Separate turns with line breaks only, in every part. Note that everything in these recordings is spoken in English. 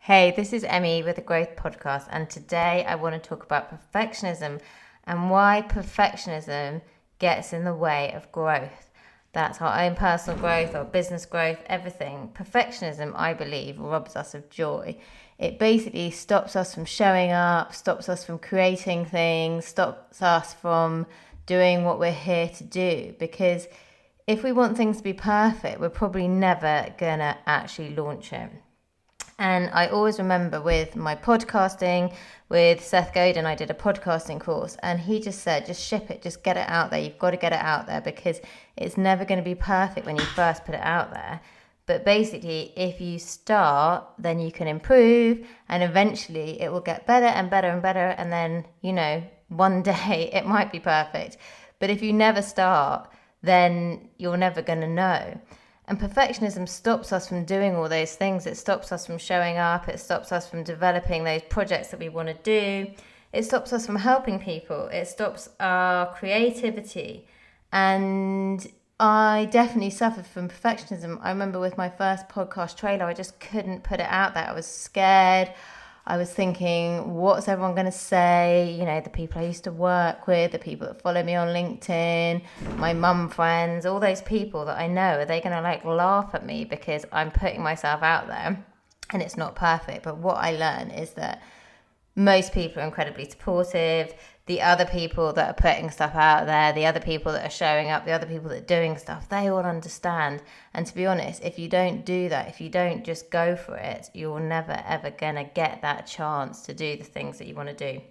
Hey, this is Emmie with the Growth Podcast, and today I want to talk about perfectionism and why perfectionism gets in the way of growth. That's our own personal growth, our business growth, everything. Perfectionism, I believe, robs us of joy. It basically stops us from showing up, stops us from creating things, stops us from doing what we're here to do. Because if we want things to be perfect, we're probably never going to actually launch it. And I always remember with my podcasting with Seth Godin, I did a podcasting course, and he just said, just ship it, just get it out there. You've got to get it out there because it's never going to be perfect when you first put it out there. But basically, if you start, then you can improve, and eventually it will get better and better and better. And then, one day it might be perfect. But if you never start, then you're never going to know. And perfectionism stops us from doing all those things. It stops us from showing up. It stops us from developing those projects that we want to do. It stops us from helping people. It stops our creativity. And I definitely suffered from perfectionism. I remember with my first podcast trailer, I just couldn't put it out there. I was scared. I was thinking, what's everyone going to say? The people I used to work with, the people that follow me on LinkedIn, my mum friends, all those people that I know, are they going to laugh at me because I'm putting myself out there and it's not perfect? But what I learned is that most people are incredibly supportive. The other people that are putting stuff out there, the other people that are showing up, the other people that are doing stuff, they all understand. And to be honest, if you don't do that, if you don't just go for it, you're never ever gonna get that chance to do the things that you want to do.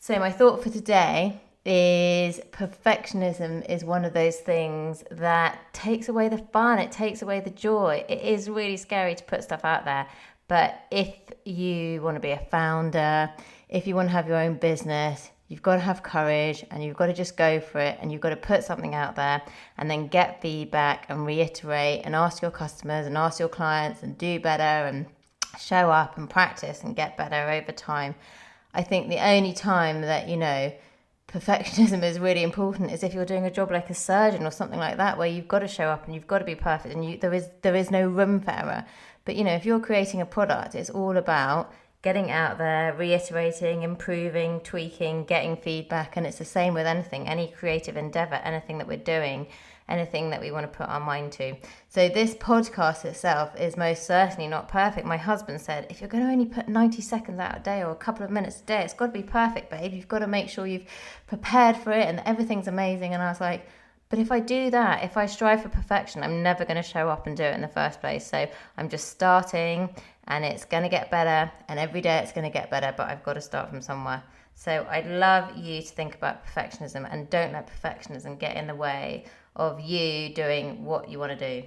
So my thought for today is perfectionism is one of those things that takes away the fun, it takes away the joy. It is really scary to put stuff out there. But if you want to be a founder, if you want to have your own business, you've got to have courage and you've got to just go for it, and you've got to put something out there and then get feedback and reiterate and ask your customers and ask your clients and do better and show up and practice and get better over time. I think the only time that, perfectionism is really important is if you're doing a job like a surgeon or something like that, where you've got to show up and you've got to be perfect and there is no room for error. But if you're creating a product, it's all about getting out there, reiterating, improving, tweaking, getting feedback. And it's the same with anything, any creative endeavor, anything that we're doing, anything that we want to put our mind to. So this podcast itself is most certainly not perfect. My husband said, if you're going to only put 90 seconds out a day or a couple of minutes a day, it's got to be perfect, babe. You've got to make sure you've prepared for it and everything's amazing. And I was like, but if I do that, if I strive for perfection, I'm never going to show up and do it in the first place. So I'm just starting, and it's going to get better, and every day it's going to get better, but I've got to start from somewhere. So I'd love you to think about perfectionism, and don't let perfectionism get in the way of you doing what you want to do.